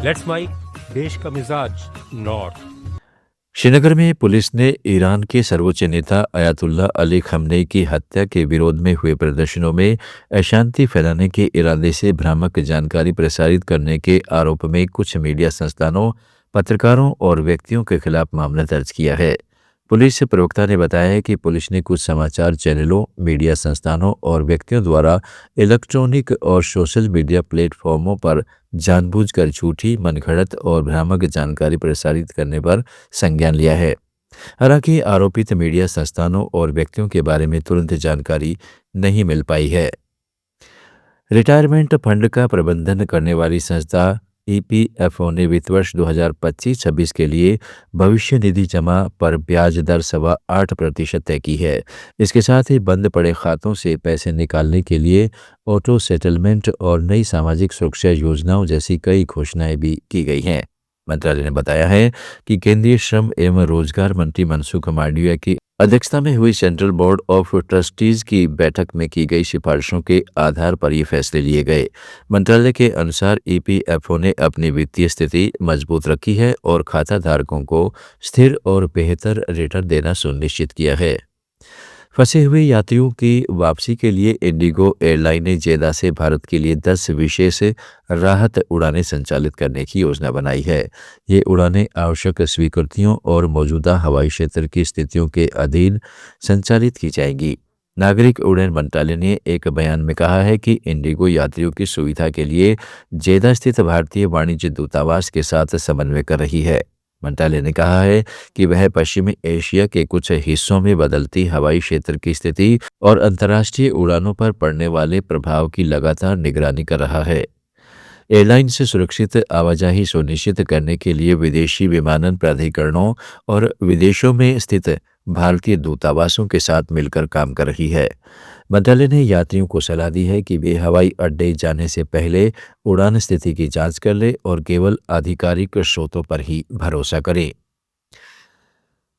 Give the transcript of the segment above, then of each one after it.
Let's mic, देश का मिजाज नॉर्थ। श्रीनगर में पुलिस ने ईरान के सर्वोच्च नेता अयातुल्लाह अली खamenei की हत्या के विरोध में हुए प्रदर्शनों में अशांति फैलाने के इरादे से भ्रामक जानकारी प्रसारित करने के आरोप में कुछ मीडिया संस्थानों, पत्रकारों और व्यक्तियों के खिलाफ मामला दर्ज किया है। पुलिस प्रवक्ता ने बताया है कि पुलिस ने कुछ समाचार चैनलों, मीडिया संस्थानों और व्यक्तियों द्वारा इलेक्ट्रॉनिक और सोशल मीडिया प्लेटफॉर्मों पर जानबूझकर झूठी, मनगढ़ंत और भ्रामक जानकारी प्रसारित करने पर संज्ञान लिया है। हालांकि आरोपित मीडिया संस्थानों और व्यक्तियों के बारे में तुरंत जानकारी नहीं मिल पाई है। रिटायरमेंट फंड का प्रबंधन करने वाली संस्था ईपीएफओ ने वित्त वर्ष 2025-26 के लिए भविष्य निधि जमा पर ब्याज दर 8.25% तय की है। इसके साथ ही बंद पड़े खातों से पैसे निकालने के लिए ऑटो सेटलमेंट और नई सामाजिक सुरक्षा योजनाओं जैसी कई घोषणाएं भी की गई हैं। मंत्रालय ने बताया है कि केंद्रीय श्रम एवं रोजगार मंत्री मनसुख मांडविया की अध्यक्षता में हुई सेंट्रल बोर्ड ऑफ ट्रस्टीज की बैठक में की गई सिफारिशों के आधार पर ये फैसले लिए गए। मंत्रालय के अनुसार ईपीएफओ ने अपनी वित्तीय स्थिति मजबूत रखी है और खाता धारकों को स्थिर और बेहतर रिटर्न देना सुनिश्चित किया है। फंसे हुए यात्रियों की वापसी के लिए इंडिगो एयरलाइन ने जेदा से भारत के लिए 10 विशेष राहत उड़ानें संचालित करने की योजना बनाई है। ये उड़ानें आवश्यक स्वीकृतियों और मौजूदा हवाई क्षेत्र की स्थितियों के अधीन संचालित की जाएंगी। नागरिक उड्डयन मंत्रालय ने एक बयान में कहा है कि इंडिगो यात्रियों की सुविधा के लिए जेदा स्थित भारतीय वाणिज्य दूतावास के साथ समन्वय कर रही है। मंत्रालय ने कहा है कि वह पश्चिमी एशिया के कुछ हिस्सों में बदलती हवाई क्षेत्र की स्थिति और अंतर्राष्ट्रीय उड़ानों पर पड़ने वाले प्रभाव की लगातार निगरानी कर रहा है। एयरलाइन से सुरक्षित आवाजाही सुनिश्चित करने के लिए विदेशी विमानन प्राधिकरणों और विदेशों में स्थित भारतीय दूतावासों के साथ मिलकर काम कर रही है। मंत्रालय ने यात्रियों को सलाह दी है कि वे हवाई अड्डे जाने से पहले उड़ान स्थिति की जांच कर लें और केवल आधिकारिक स्रोतों पर ही भरोसा करें।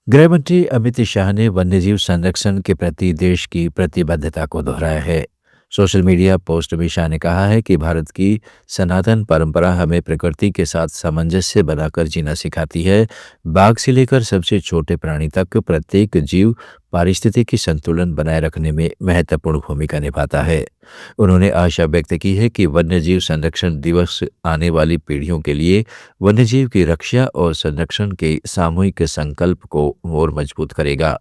गृह मंत्री अमित शाह ने वन्यजीव संरक्षण के प्रति देश की प्रतिबद्धता को दोहराया है। सोशल मीडिया पोस्ट में शाह ने कहा है कि भारत की सनातन परंपरा हमें प्रकृति के साथ सामंजस्य बनाकर जीना सिखाती है। बाघ से लेकर सबसे छोटे प्राणी तक प्रत्येक जीव पारिस्थितिकी संतुलन बनाए रखने में महत्वपूर्ण भूमिका निभाता है। उन्होंने आशा व्यक्त की है कि वन्यजीव संरक्षण दिवस आने वाली पीढ़ियों के लिए वन्यजीव की रक्षा और संरक्षण के सामूहिक संकल्प को और मजबूत करेगा।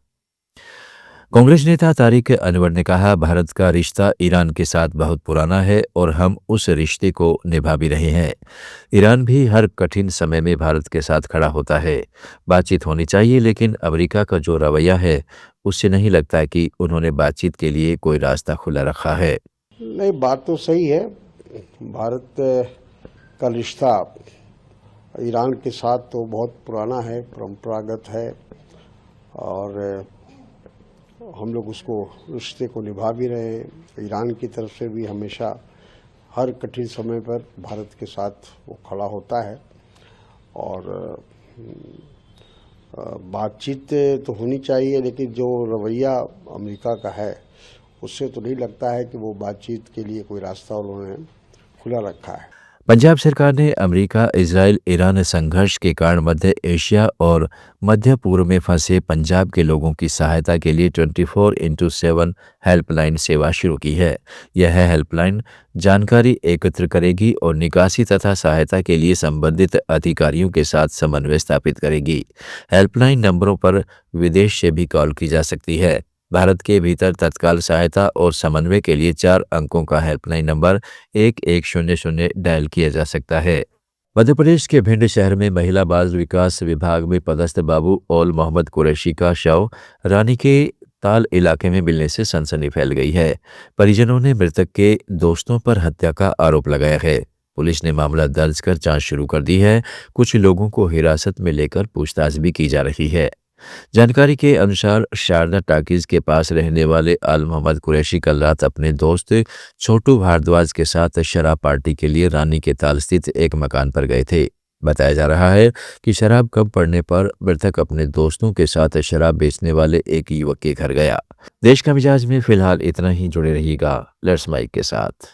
कांग्रेस नेता तारिक अनवर ने कहा, भारत का रिश्ता ईरान के साथ बहुत पुराना है और हम उस रिश्ते को निभा भी रहे हैं। ईरान भी हर कठिन समय में भारत के साथ खड़ा होता है। बातचीत होनी चाहिए, लेकिन अमेरिका का जो रवैया है उससे नहीं लगता कि उन्होंने बातचीत के लिए कोई रास्ता खुला रखा है। नहीं, बात तो सही है। भारत का रिश्ता ईरान के साथ तो बहुत पुराना है, परंपरागत है और हम लोग उसको रिश्ते को निभा भी रहे हैं। ईरान की तरफ से भी हमेशा हर कठिन समय पर भारत के साथ वो खड़ा होता है और बातचीत तो होनी चाहिए, लेकिन जो रवैया अमेरिका का है उससे तो नहीं लगता है कि वो बातचीत के लिए कोई रास्ता उन्होंने खुला रखा है। पंजाब सरकार ने अमेरिका, इजराइल, ईरान संघर्ष के कारण मध्य एशिया और मध्य पूर्व में फंसे पंजाब के लोगों की सहायता के लिए 24x7 हेल्पलाइन सेवा शुरू की है। यह हेल्पलाइन जानकारी एकत्र करेगी और निकासी तथा सहायता के लिए संबंधित अधिकारियों के साथ समन्वय स्थापित करेगी। हेल्पलाइन नंबरों पर विदेश से भी कॉल की जा सकती है। भारत के भीतर तत्काल सहायता और समन्वय के लिए 4 अंकों का हेल्पलाइन नंबर 1100 डायल किया जा सकता है। मध्य प्रदेश के भिंड शहर में महिला बाल विकास विभाग में पदस्थ बाबू औल मोहम्मद कुरैशी का शव रानी के ताल इलाके में मिलने से सनसनी फैल गई है। परिजनों ने मृतक के दोस्तों पर हत्या का आरोप लगाया है। पुलिस ने मामला दर्ज कर जांच शुरू कर दी है। कुछ लोगों को हिरासत में लेकर पूछताछ भी की जा रही है। जानकारी के अनुसार शारदा टाकीज के पास रहने वाले आल मोहम्मद कुरैशी कल रात अपने दोस्त छोटू भारद्वाज के साथ शराब पार्टी के लिए रानी के ताल स्थित एक मकान पर गए थे। बताया जा रहा है कि शराब कम पड़ने पर मृतक अपने दोस्तों के साथ शराब बेचने वाले एक युवक के घर गया। देश का मिजाज में फिलहाल इतना ही। जुड़े रहिएगा लेट्स माइक के साथ।